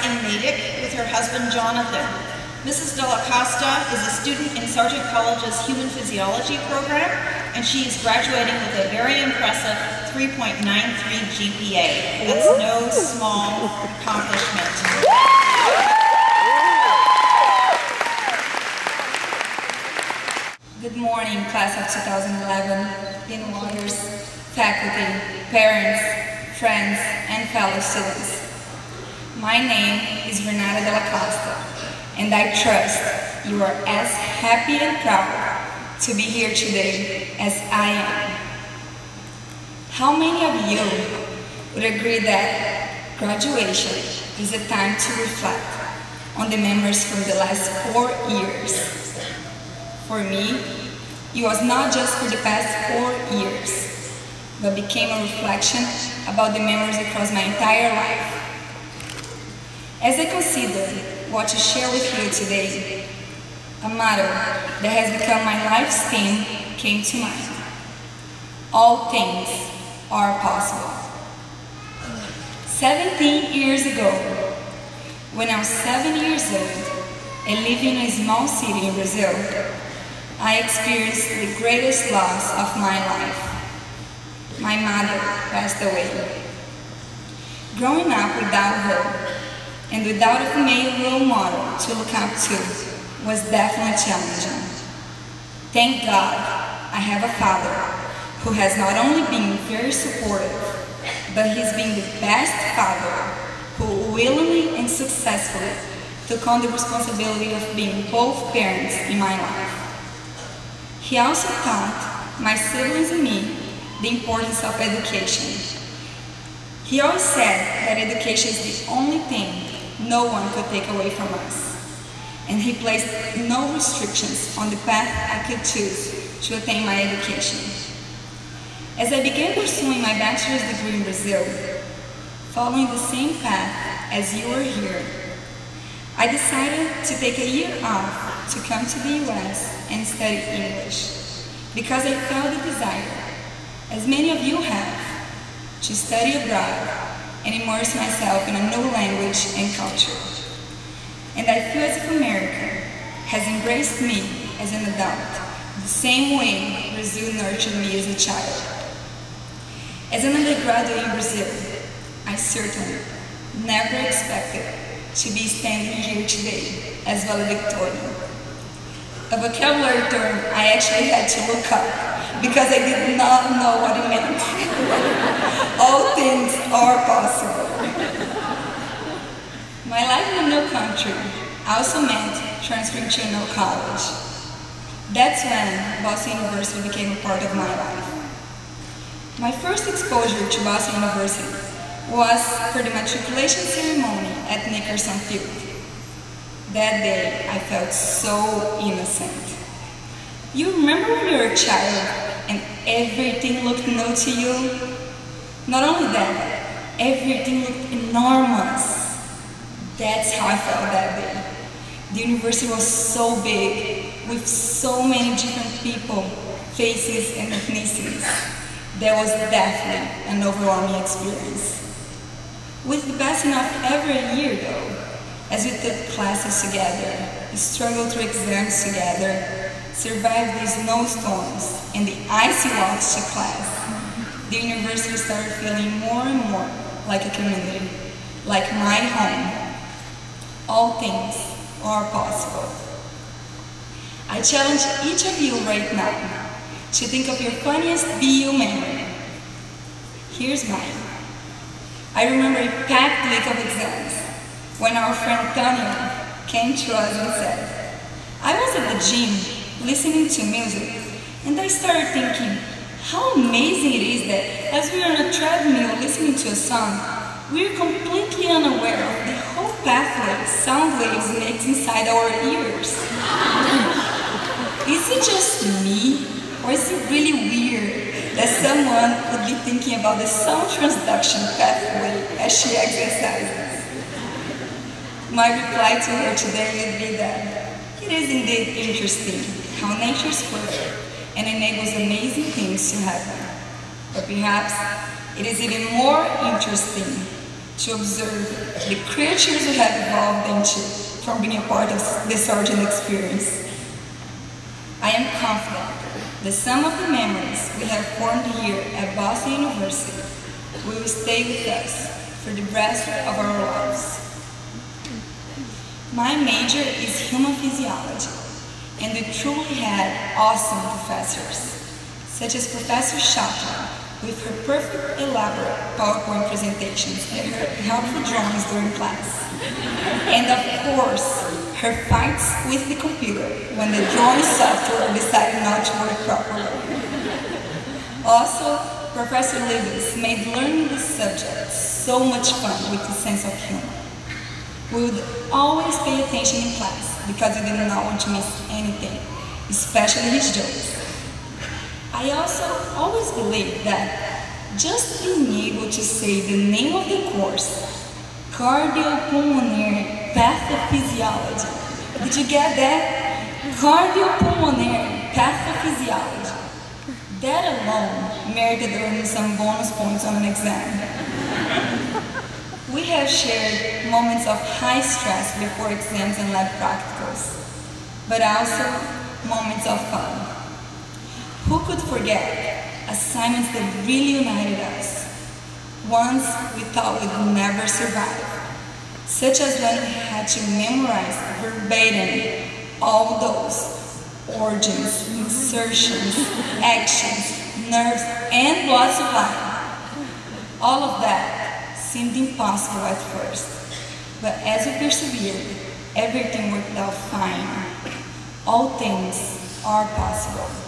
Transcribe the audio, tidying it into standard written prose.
in Natick with her husband Jonathan. Mrs. Dalla Costa is a student in Sargent College's Human Physiology program, and she is graduating with a very impressive 3.93 GPA. That's no small accomplishment. Good morning, class of 2011, dean lawyers, faculty, parents, friends, and fellow students. My name is Renata Dalla Costa, and I trust you are as happy and proud to be here today as I am. How many of you would agree that graduation is a time to reflect on the memories from the last 4 years? For me, it was not just for the past 4 years, but became a reflection about the memories across my entire life. As I consider what to share with you today, a matter that has become my life's theme came to mind. All things are possible. 17 years ago, when I was 7 years old and living in a small city in Brazil, I experienced the greatest loss of my life. My mother passed away. Growing up without her and without a female role model to look up to was definitely challenging. Thank God I have a father who has not only been very supportive, but he's been the best father who willingly and successfully took on the responsibility of being both parents in my life. He also taught my siblings and me the importance of education. He always said that education is the only thing no one could take away from us, and he placed no restrictions on the path I could choose to attain my education. As I began pursuing my bachelor's degree in Brazil, following the same path as you are here, I decided to take a year off to come to the US and study English, because I felt the desire, as many of you have, to study abroad and immerse myself in a new language and culture. And I feel as if America has embraced me as an adult, the same way Brazil nurtured me as a child. As an undergraduate in Brazil, I certainly never expected to be standing here today as valedictorian. A vocabulary term I actually had to look up because I did not know what it meant. All things are possible. My life in a new country also meant transferring to a new college. That's when Boston University became a part of my life. My first exposure to Boston University was for the matriculation ceremony at Nickerson Field. That day, I felt so innocent. You remember when you were a child and everything looked new to you? Not only that, everything looked enormous. That's how I felt that day. The university was so big, with so many different people, faces, and ethnicities. That was definitely an overwhelming experience. With the passing of every year though, as we took classes together, struggled through exams together, survived the snowstorms and the icy walks to class, the university started feeling more and more like a community, like my home. All things are possible. I challenge each of you right now to think of your funniest BU memory. Here's mine. I remember a packed week of exams when our friend Tanya came to us and said, I was at the gym listening to music, and I started thinking how amazing it is that as we are on a treadmill listening to a song, we are completely unaware of the whole pathway sound waves make inside our ears. Is it just me, or is it really weird that someone would be thinking about the sound transduction pathway as she exercises? My reply to her today would be that it is indeed interesting how nature is perfect and enables amazing things to happen. But perhaps it is even more interesting to observe the creatures we have evolved into from being a part of the Sargent experience. I am confident that some of the memories we have formed here at Boston University will stay with us for the rest of our lives. My major is human physiology, and we truly had awesome professors, such as Professor Shopton, with her perfect, elaborate PowerPoint presentations and her helpful drawings during class. And of course, her fights with the computer when the drawing software decided not to work properly. Also, Professor Lewis made learning the subject so much fun with his sense of humor. We would always pay attention in class because we did not want to miss anything, especially his jokes. I also always believed that just being able to say the name of the course, Cardiopulmonary Pathophysiology. Did you get that? Cardiopulmonary Pathophysiology. That alone merited earning some bonus points on an exam. We have shared moments of high stress before exams and lab practicals, but also moments of fun. Who could forget assignments that really united us? Ones we thought we'd never survive, such as when we had to memorize verbatim all those origins, insertions, actions, nerves, and blood supply. All of that seemed impossible at first, but as we persevered, everything worked out fine. All things are possible.